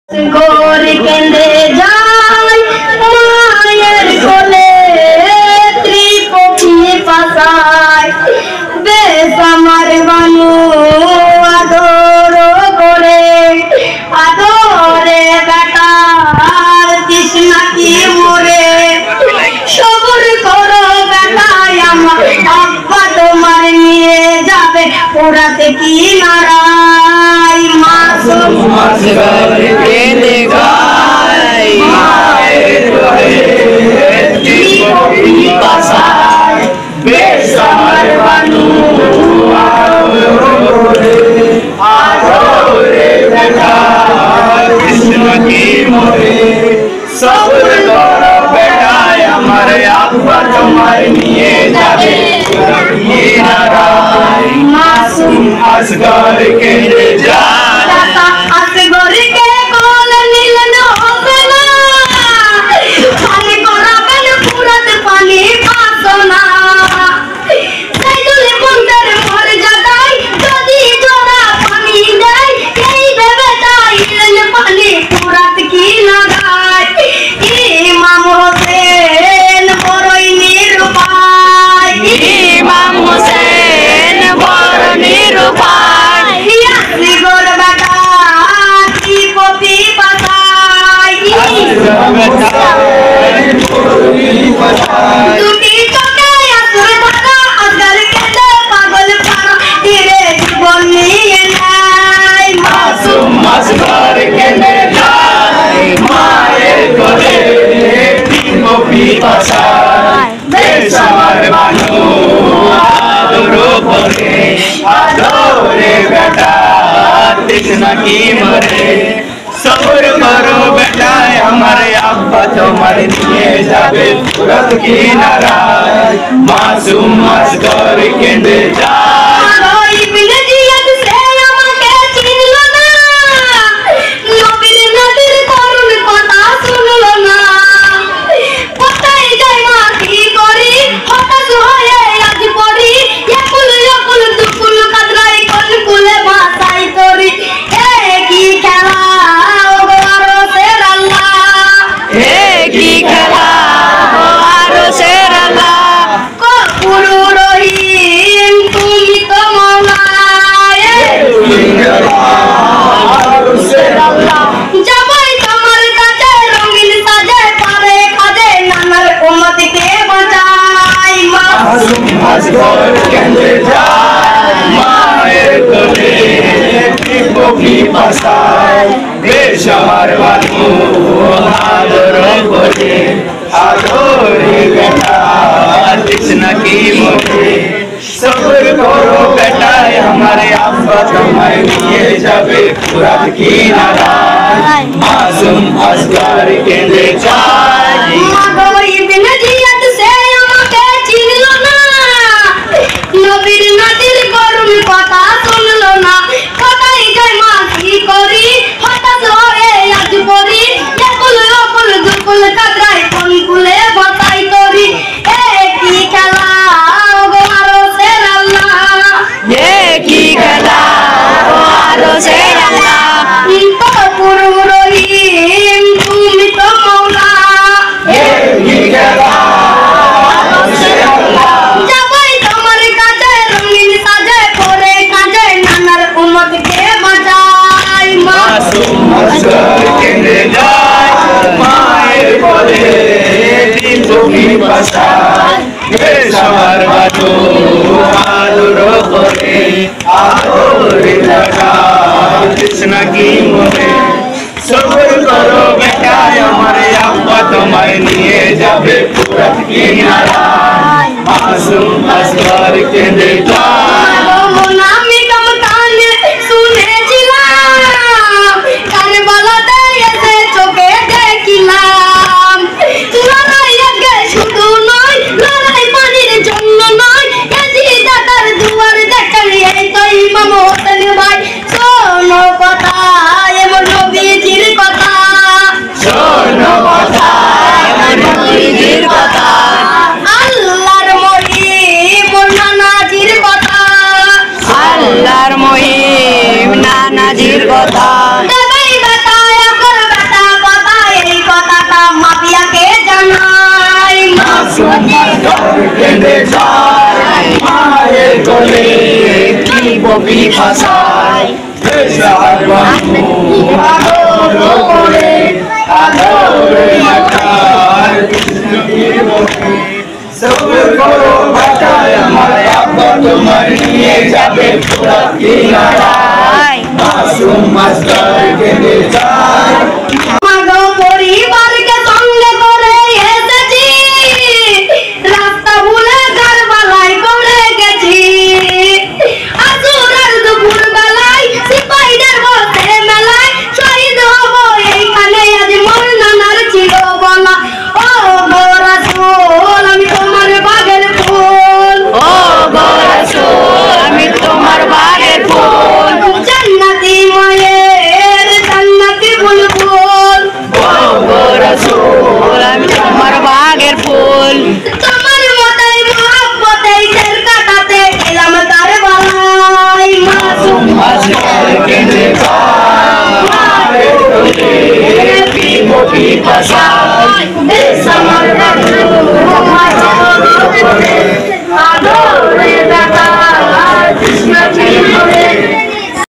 गोर केंदे जाय मायर कोले त्रिपक्षी पासाय बेस আমার বানু আদর করে আদরে বেটার তৃষ্ণা কি মরে সবর করো বেটায় আমার আব্বা তোমার নিয়ে যাবে পোড়াতে কি নারাই মাসুম আসগর কেঁদে গায় মায়ের কোলে ত্রিপক্ষী পাসায় বেশ আমার বানু আদরে বেটা তৃষ্ণা কি মরে সবর করো বেটায় আমার আব্বা তোমার নিয়ে যাবে কি নারাই মাসুম আসগর কেঁদে যায় আসগর কে কোল নীলন হবে না পানি করাবেন পুরাতে পানি পাতো না সাইদুল বন্দর মর্যাদায় যদি জোড়া পানি দেয় এই ভেবে তাই পানি পুরাতে কি লাগায় ইমাম হোসেন বড়ই নিরুপায় ইমাম হোসেন বড় নিরুপায় আসগর বেটা ত্রিপক্ষী পাসায় দুটি চোখে আসর ঢাকা আসগর কেঁদে পাগল পাড়া তীরে জীবন নিয়ে নেয় মাসুম আসগর কেঁদে যায় মায়ের কোলে ত্রিপক্ষী পাসায় বেশ আমার বানু আদর করে আদরে বেটা তৃষ্ণা কি মরে সবর করো বেটায় আমার আব্বা তোমার নিয়ে যাবে পুরাত কি নারায় মাসুম আসগর কেঁদে যায় ইবনে জিয়াদ সে আমাকে চিনল না নবীর নবীর করুণ কথা শুনলো না কোথায় যাই মা কি করি হঠাৎ হয়ে আজ পড়ি একুল একুল দুকুল কাদরাই কোন কুলে ভাষাই করি এ কি খেলা কেঁদে যায় মায়ের কোলে ত্রিপক্ষী পাসায় বেশ আমার বানু আদর করে আদরে বেটা তৃষ্ণা কি মরে সবর করো বেটায় আমার আব্বা তোমায় নিয়ে যাবে পুরাত কি নারায় মাসুম আসগর কেঁদে যায় ইবনে জিয়াদ সে আমাকে চিনল না নবীর নদীর করুণ কথা শুনলো না কোথায় যাই মা কি করি হঠাৎ হয়ে আজ পড়ি একুল অকুল দুকুল কাদরাই কোন কুলে ভাষাই করি এ কি খেলা গো আরশের আল্লাহ এ কি খেলা গো আরশের আল্লাহ গফুর রহিম তুমি তো মওলা এ কি খেলা আরশের আল্লাহ যাবাই তোমার কাছে রঙিন সাজে পরে কাজে নানার উম্মতকে বাঁচাই মাসুম আসগর কেঁদে যায় মায়ের কোলে ত্রিপক্ষী পাসায় বেশ আমার বানু আদর করে আদরে বেটা তৃষ্ণা কি মরে সবর করো বেটায় আমার আব্বা তোমায় নিয়ে যাবে পুরাত কি নারায় মাসুম আসগর কেঁদে যায় আমি কানে শুনেছিলাম কারবালাতে এসে চোখে দেখিলাম লড়াই আগে শুধু নয় লড়াই পানির জন্য নয় দাদার দুয়ার দেখেন এই তো ইমাম হোসেন ভাই শোনো কথা এমন নবীজির কথা শোনো কথা এমন নবীজির কথা আল্লাহর মরিম নানাজির কথা যায় মায়ের কোলে কি বকি ভাষায় বেশার বাবু আদর করে আদরে মাতার সবর করো বাঁচায় আমার আব্বা তোমার নিয়ে যাবে পুরা কিনারায় মাসুম মাস্টার কেঁদে যায় মাগো পরিবারকে সঙ্গে করে এসেছি রাস্তা ভুলে কারবালায় পড়ে গেছি আসুরের দুপুর বেলায় সিপাহীদের বসে মেলায় শহীদ হব এইখানে আজ মোর নানার ছিল বলা ও গো রাসূল আমি তোমার বাগের ফুল ও গো রাসূল আমি তোমার বাগের ফুল জান্নাতি মায়ের জান্নাতি বুলবুল ও গো রাসূল আমি তোমার বাগের ফুল তোমার মতই মহব্বতেই তেল কাটাতে এলাম কারবালায় মাসুম মাস্টার কেঁদে যায় মায়ের কোলে কি বকি ভাষায় বেশ আমার বাবু